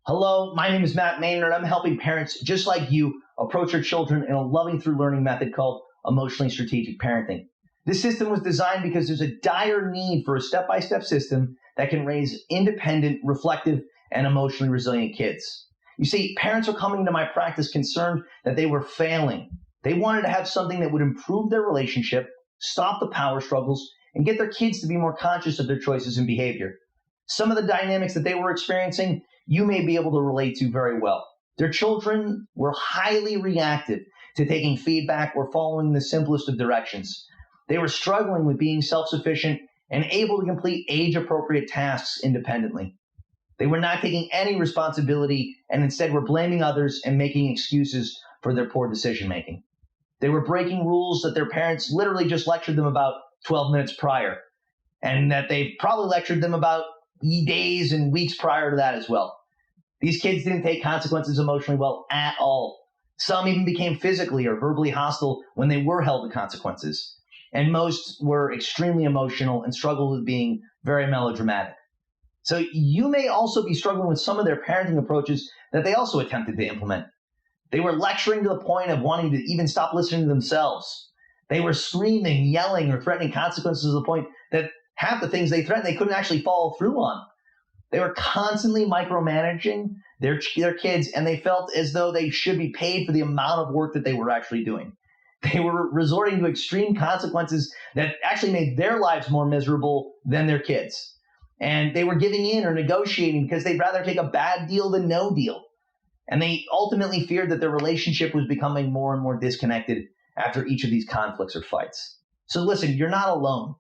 Hello, my name is Matt Maynard. I'm helping parents just like you approach their children in a loving through learning method called emotionally strategic parenting. This system was designed because there's a dire need for a step-by-step system that can raise independent, reflective, and emotionally resilient kids. You see, parents are coming to my practice concerned that they were failing. They wanted to have something that would improve their relationship, stop the power struggles, and get their kids to be more conscious of their choices and behavior. Some of the dynamics that they were experiencing you may be able to relate to very well. Their children were highly reactive to taking feedback or following the simplest of directions. They were struggling with being self-sufficient and able to complete age-appropriate tasks independently. They were not taking any responsibility and instead were blaming others and making excuses for their poor decision-making. They were breaking rules that their parents literally just lectured them about 12 minutes prior, and that they probably lectured them about days and weeks prior to that as well. These kids didn't take consequences emotionally well at all. Some even became physically or verbally hostile when they were held to consequences. And most were extremely emotional and struggled with being very melodramatic. So you may also be struggling with some of their parenting approaches that they also attempted to implement. They were lecturing to the point of wanting to even stop listening to themselves. They were screaming, yelling, or threatening consequences to the point that half the things they threatened they couldn't actually follow through on. They were constantly micromanaging their kids, and they felt as though they should be paid for the amount of work that they were actually doing. They were resorting to extreme consequences that actually made their lives more miserable than their kids. And they were giving in or negotiating because they'd rather take a bad deal than no deal. And they ultimately feared that their relationship was becoming more and more disconnected after each of these conflicts or fights. So listen, you're not alone.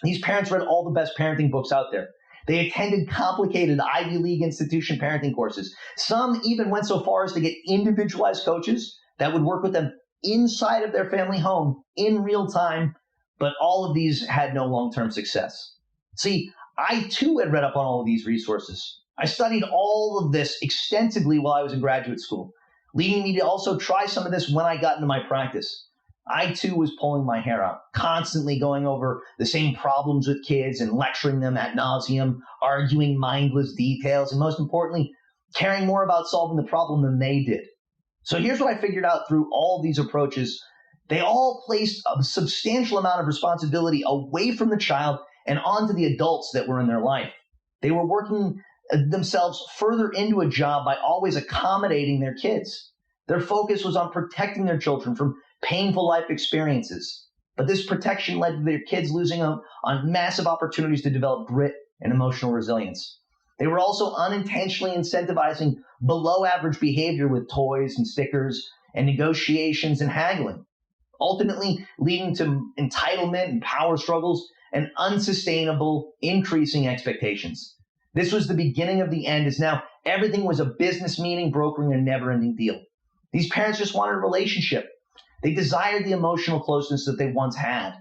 These parents read all the best parenting books out there. They attended complicated Ivy League institution parenting courses. Some even went so far as to get individualized coaches that would work with them inside of their family home in real time, but all of these had no long-term success. See, I too had read up on all of these resources. I studied all of this extensively while I was in graduate school, leading me to also try some of this when I got into my practice. I too was pulling my hair out, constantly going over the same problems with kids and lecturing them ad nauseum, arguing mindless details, and most importantly, caring more about solving the problem than they did. So here's what I figured out through all these approaches. They all placed a substantial amount of responsibility away from the child and onto the adults that were in their life. They were working themselves further into a job by always accommodating their kids. Their focus was on protecting their children from painful life experiences. But this protection led to their kids losing out on massive opportunities to develop grit and emotional resilience. They were also unintentionally incentivizing below average behavior with toys and stickers and negotiations and haggling, ultimately leading to entitlement and power struggles and unsustainable increasing expectations. This was the beginning of the end, as now everything was a business meeting brokering a never-ending deal. These parents just wanted a relationship. They desired the emotional closeness that they once had.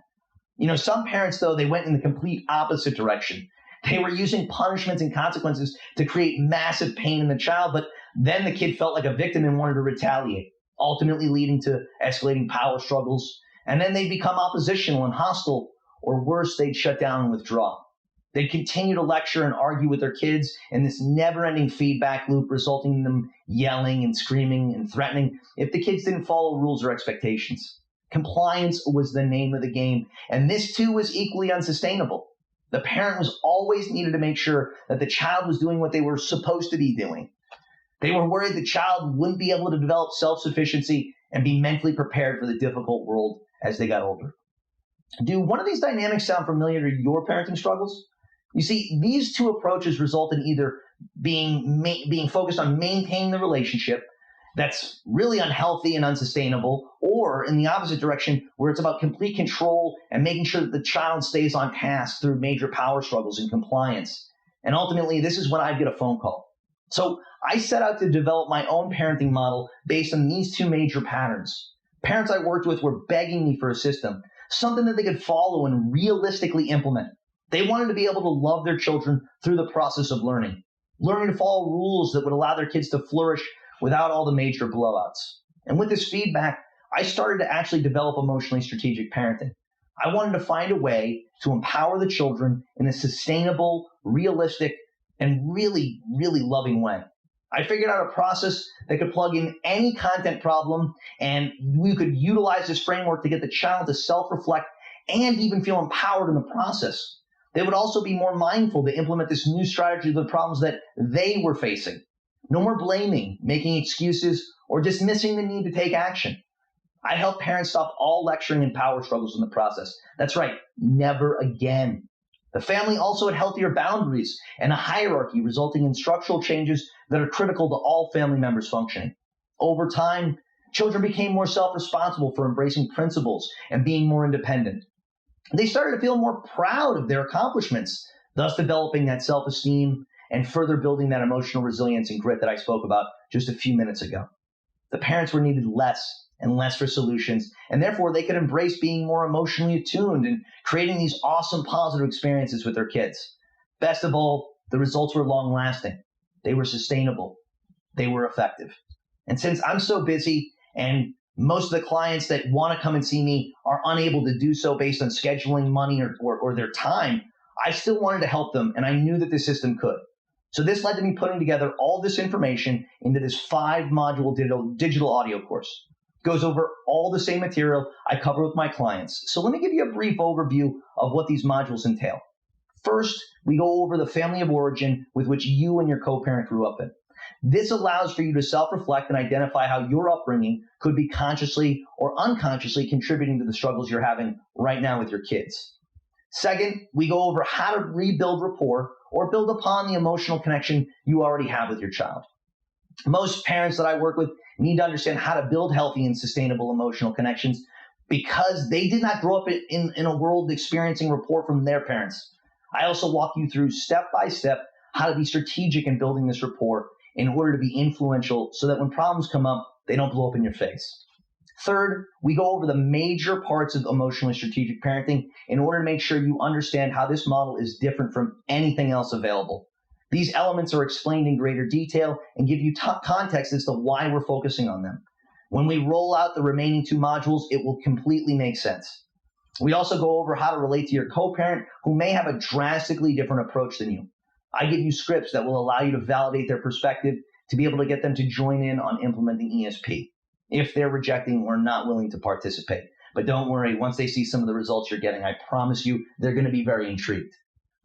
Some parents, though, they went in the complete opposite direction. They were using punishments and consequences to create massive pain in the child, but then the kid felt like a victim and wanted to retaliate, ultimately leading to escalating power struggles. And then they'd become oppositional and hostile, or worse, they'd shut down and withdraw. They'd continue to lecture and argue with their kids in this never-ending feedback loop, resulting in them yelling and screaming and threatening if the kids didn't follow rules or expectations. Compliance was the name of the game, and this too was equally unsustainable. The parent was always needed to make sure that the child was doing what they were supposed to be doing. They were worried the child wouldn't be able to develop self-sufficiency and be mentally prepared for the difficult world as they got older. Do one of these dynamics sound familiar to your parenting struggles? You see, these two approaches result in either being focused on maintaining the relationship that's really unhealthy and unsustainable, or in the opposite direction where it's about complete control and making sure that the child stays on task through major power struggles and compliance. And ultimately, this is when I'd get a phone call. So I set out to develop my own parenting model based on these two major patterns. Parents I worked with were begging me for a system, something that they could follow and realistically implement. They wanted to be able to love their children through the process of learning to follow rules that would allow their kids to flourish without all the major blowouts. And with this feedback, I started to actually develop emotionally strategic parenting. I wanted to find a way to empower the children in a sustainable, realistic, and really, really loving way. I figured out a process that could plug in any content problem, and we could utilize this framework to get the child to self-reflect and even feel empowered in the process. They would also be more mindful to implement this new strategy to the problems that they were facing. No more blaming, making excuses, or dismissing the need to take action. I help parents stop all lecturing and power struggles in the process. That's right, never again. The family also had healthier boundaries and a hierarchy, resulting in structural changes that are critical to all family members functioning. Over time, children became more self-responsible for embracing principles and being more independent. They started to feel more proud of their accomplishments, thus developing that self-esteem and further building that emotional resilience and grit that I spoke about just a few minutes ago. The parents were needed less and less for solutions, and therefore they could embrace being more emotionally attuned and creating these awesome positive experiences with their kids. Best of all, the results were long-lasting. They were sustainable. They were effective. And since I'm so busy and most of the clients that want to come and see me are unable to do so based on scheduling, money, or their time, I still wanted to help them, and I knew that the system could. So this led to me putting together all this information into this 5-module digital audio course. It goes over all the same material I cover with my clients. So let me give you a brief overview of what these modules entail. First, we go over the family of origin with which you and your co-parent grew up in. This allows for you to self-reflect and identify how your upbringing could be consciously or unconsciously contributing to the struggles you're having right now with your kids. Second, we go over how to rebuild rapport or build upon the emotional connection you already have with your child. Most parents that I work with need to understand how to build healthy and sustainable emotional connections because they did not grow up in a world experiencing rapport from their parents. I also walk you through step-by-step how to be strategic in building this rapport in order to be influential so that when problems come up, they don't blow up in your face. Third, we go over the major parts of emotionally strategic parenting in order to make sure you understand how this model is different from anything else available. These elements are explained in greater detail and give you context as to why we're focusing on them. When we roll out the remaining 2 modules, it will completely make sense. We also go over how to relate to your co-parent who may have a drastically different approach than you. I give you scripts that will allow you to validate their perspective to be able to get them to join in on implementing ESP if they're rejecting or not willing to participate. But don't worry, once they see some of the results you're getting, I promise you they're going to be very intrigued.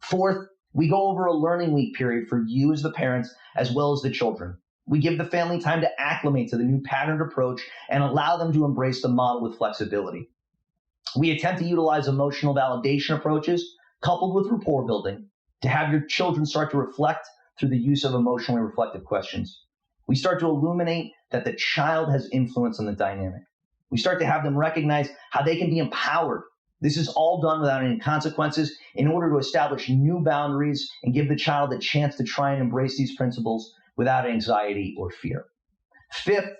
Fourth, we go over a learning week period for you as the parents as well as the children. We give the family time to acclimate to the new patterned approach and allow them to embrace the model with flexibility. We attempt to utilize emotional validation approaches coupled with rapport building to have your children start to reflect through the use of emotionally reflective questions. We start to illuminate that the child has influence on the dynamic. We start to have them recognize how they can be empowered. This is all done without any consequences in order to establish new boundaries and give the child a chance to try and embrace these principles without anxiety or fear. Fifth,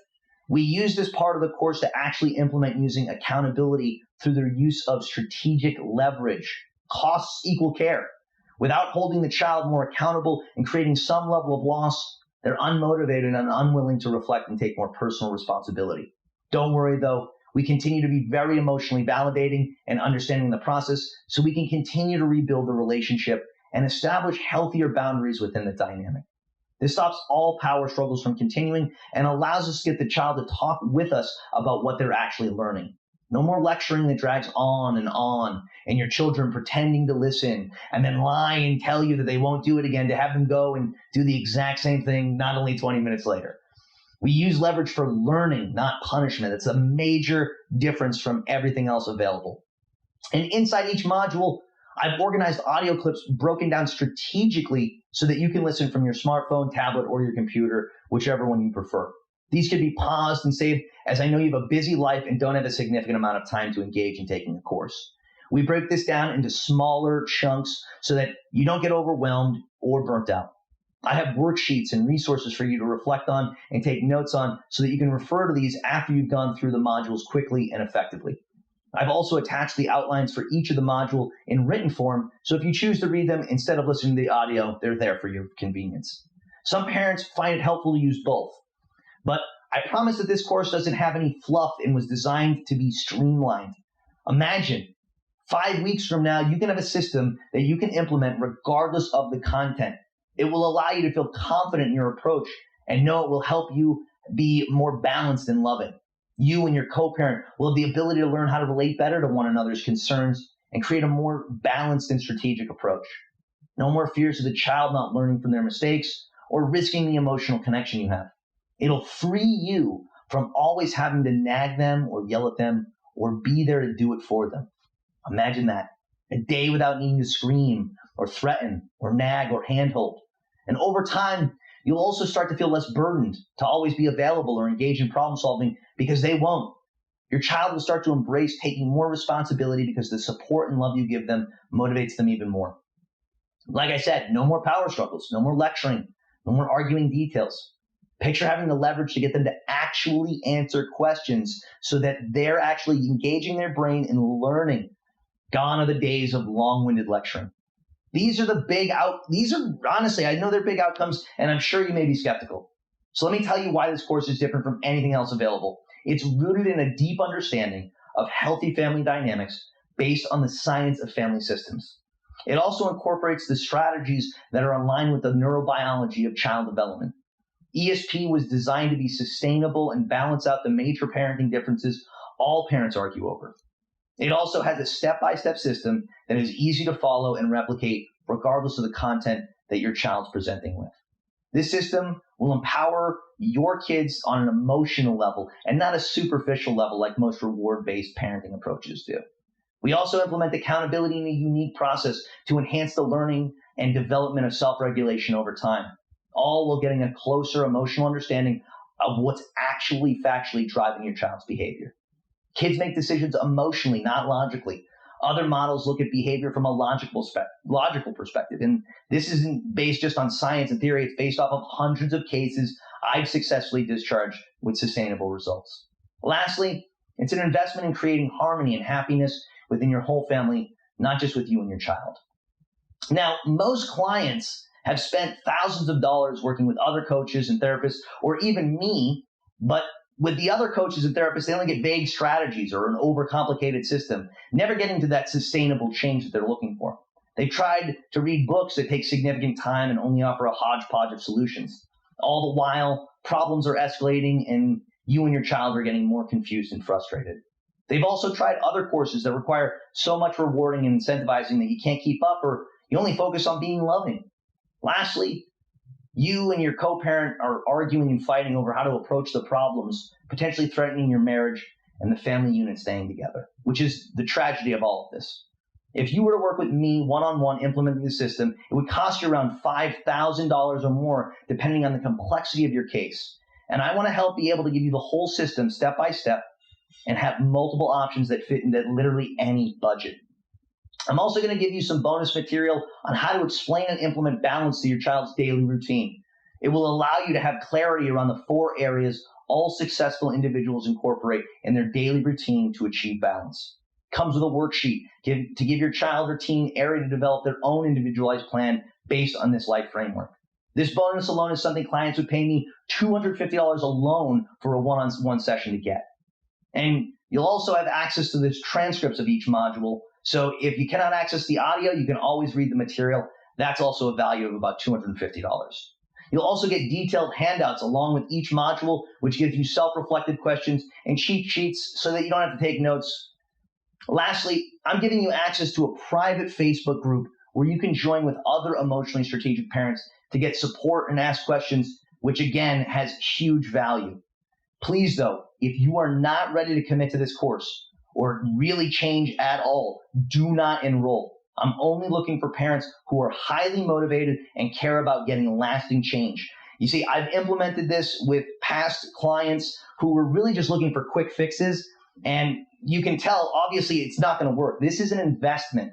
we use this part of the course to actually implement using accountability through their use of strategic leverage. Costs equal care. Without holding the child more accountable and creating some level of loss, they're unmotivated and unwilling to reflect and take more personal responsibility. Don't worry though, we continue to be very emotionally validating and understanding the process so we can continue to rebuild the relationship and establish healthier boundaries within the dynamic. This stops all power struggles from continuing and allows us to get the child to talk with us about what they're actually learning. No more lecturing that drags on and your children pretending to listen and then lie and tell you that they won't do it again to have them go and do the exact same thing not only 20 minutes later. We use leverage for learning, not punishment. It's a major difference from everything else available. And inside each module, I've organized audio clips broken down strategically so that you can listen from your smartphone, tablet, or your computer, whichever one you prefer. These could be paused and saved as I know you have a busy life and don't have a significant amount of time to engage in taking the course. We break this down into smaller chunks so that you don't get overwhelmed or burnt out. I have worksheets and resources for you to reflect on and take notes on so that you can refer to these after you've gone through the modules quickly and effectively. I've also attached the outlines for each of the module in written form, so if you choose to read them instead of listening to the audio, they're there for your convenience. Some parents find it helpful to use both, but I promise that this course doesn't have any fluff and was designed to be streamlined. Imagine 5 weeks from now, you can have a system that you can implement regardless of the content. It will allow you to feel confident in your approach and know it will help you be more balanced and loving. You and your co-parent will have the ability to learn how to relate better to one another's concerns and create a more balanced and strategic approach. No more fears of the child not learning from their mistakes or risking the emotional connection you have. It'll free you from always having to nag them or yell at them or be there to do it for them. Imagine that. A day without needing to scream or threaten or nag or handhold. And over time, you'll also start to feel less burdened to always be available or engage in problem solving because they won't. Your child will start to embrace taking more responsibility because the support and love you give them motivates them even more. Like I said, no more power struggles, no more lecturing, no more arguing details. Picture having the leverage to get them to actually answer questions so that they're actually engaging their brain and learning. Gone are the days of long-winded lecturing. These are honestly, I know they're big outcomes, and I'm sure you may be skeptical. So let me tell you why this course is different from anything else available. It's rooted in a deep understanding of healthy family dynamics based on the science of family systems. It also incorporates the strategies that are in line with the neurobiology of child development. ESP was designed to be sustainable and balance out the major parenting differences all parents argue over. It also has a step-by-step system that is easy to follow and replicate regardless of the content that your child's presenting with. This system will empower your kids on an emotional level and not a superficial level like most reward-based parenting approaches do. We also implement accountability in a unique process to enhance the learning and development of self-regulation over time, all while getting a closer emotional understanding of what's actually factually driving your child's behavior. Kids make decisions emotionally, not logically. Other models look at behavior from a logical perspective, and this isn't based just on science and theory. It's based off of hundreds of cases I've successfully discharged with sustainable results. Lastly, it's an investment in creating harmony and happiness within your whole family, not just with you and your child. Now, most clients have spent thousands of dollars working with other coaches and therapists, or even me, but with the other coaches and therapists, they only get vague strategies or an overcomplicated system, never getting to that sustainable change that they're looking for. They've tried to read books that take significant time and only offer a hodgepodge of solutions. All the while, problems are escalating and you and your child are getting more confused and frustrated. They've also tried other courses that require so much rewarding and incentivizing that you can't keep up, or you only focus on being loving. Lastly, you and your co-parent are arguing and fighting over how to approach the problems, potentially threatening your marriage and the family unit staying together, which is the tragedy of all of this. If you were to work with me one-on-one implementing the system, it would cost you around $5,000 or more, depending on the complexity of your case. And I want to help be able to give you the whole system step by step and have multiple options that fit into literally any budget. I'm also going to give you some bonus material on how to explain and implement balance to your child's daily routine. It will allow you to have clarity around the 4 areas all successful individuals incorporate in their daily routine to achieve balance. Comes with a worksheet to give your child or teen area to develop their own individualized plan based on this life framework. This bonus alone is something clients would pay me $250 alone for a one-on-one session to get. And you'll also have access to the transcripts of each module. So if you cannot access the audio, you can always read the material. That's also a value of about $250. You'll also get detailed handouts along with each module, which gives you self-reflective questions and cheat sheets so that you don't have to take notes. Lastly, I'm giving you access to a private Facebook group where you can join with other emotionally strategic parents to get support and ask questions, which again has huge value. Please, though, if you are not ready to commit to this course or really change at all, do not enroll. I'm only looking for parents who are highly motivated and care about getting lasting change. You see, I've implemented this with past clients who were really just looking for quick fixes, and you can tell, obviously, it's not going to work. This is an investment.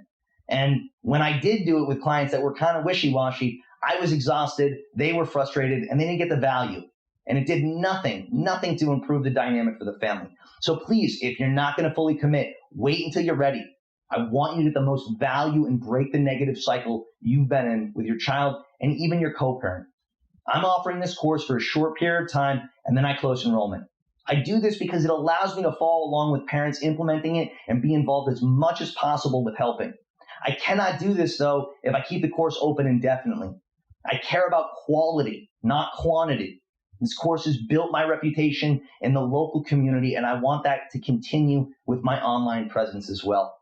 And when I did do it with clients that were kind of wishy-washy, I was exhausted, they were frustrated, and they didn't get the value. And it did nothing to improve the dynamic for the family. So please, if you're not going to fully commit, wait until you're ready. I want you to get the most value and break the negative cycle you've been in with your child and even your co-parent. I'm offering this course for a short period of time, and then I close enrollment. I do this because it allows me to follow along with parents implementing it and be involved as much as possible with helping. I cannot do this, though, if I keep the course open indefinitely. I care about quality, not quantity. This course has built my reputation in the local community, and I want that to continue with my online presence as well.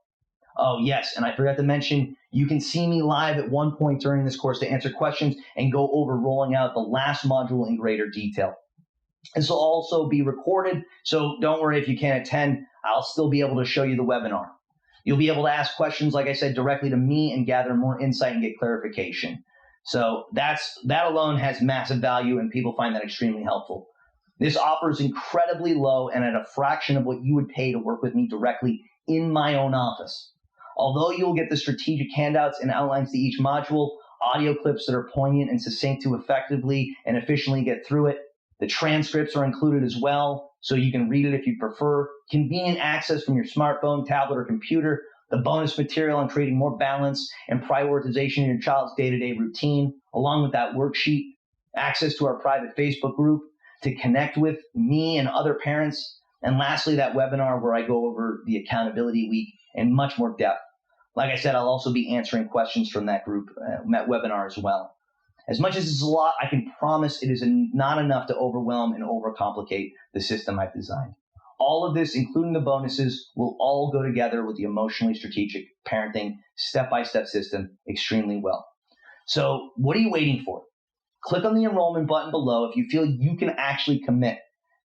Oh, yes, and I forgot to mention, you can see me live at one point during this course to answer questions and go over rolling out the last module in greater detail. This will also be recorded, so don't worry if you can't attend. I'll still be able to show you the webinar. You'll be able to ask questions, like I said, directly to me and gather more insight and get clarification. So that alone has massive value, and people find that extremely helpful. This offer is incredibly low and at a fraction of what you would pay to work with me directly in my own office. Although you'll get the strategic handouts and outlines to each module, audio clips that are poignant and succinct to effectively and efficiently get through it, the transcripts are included as well, so you can read it if you prefer. Convenient access from your smartphone, tablet, or computer. The bonus material on creating more balance and prioritization in your child's day-to-day routine, along with that worksheet. Access to our private Facebook group to connect with me and other parents. And lastly, that webinar where I go over the accountability week in much more depth. Like I said, I'll also be answering questions from that group, that webinar as well. As much as it's a lot, I can promise it is not enough to overwhelm and overcomplicate the system I've designed. All of this, including the bonuses, will all go together with the emotionally strategic parenting step-by-step system extremely well. So what are you waiting for? Click on the enrollment button below if you feel you can actually commit.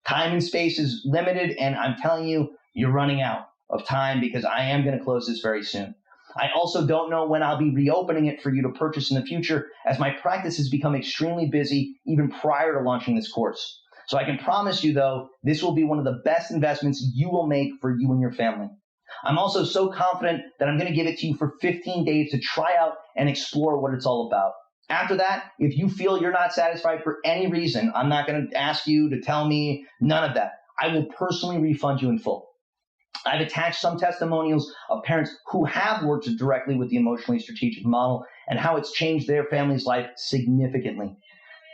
Time and space is limited, and I'm telling you, you're running out of time because I am going to close this very soon. I also don't know when I'll be reopening it for you to purchase in the future, as my practice has become extremely busy even prior to launching this course. So I can promise you, though, this will be one of the best investments you will make for you and your family. I'm also so confident that I'm going to give it to you for 15 days to try out and explore what it's all about. After that, if you feel you're not satisfied for any reason, I'm not going to ask you to tell me none of that. I will personally refund you in full. I've attached some testimonials of parents who have worked directly with the emotionally strategic model and how it's changed their family's life significantly.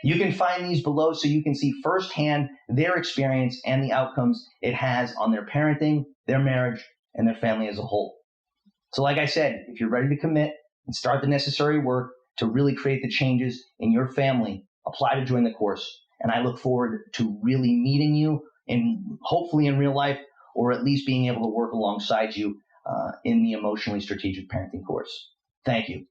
You can find these below so you can see firsthand their experience and the outcomes it has on their parenting, their marriage, and their family as a whole. So like I said, if you're ready to commit and start the necessary work to really create the changes in your family, apply to join the course. And I look forward to really meeting you, hopefully in real life, or at least being able to work alongside you in the emotionally strategic parenting course. Thank you.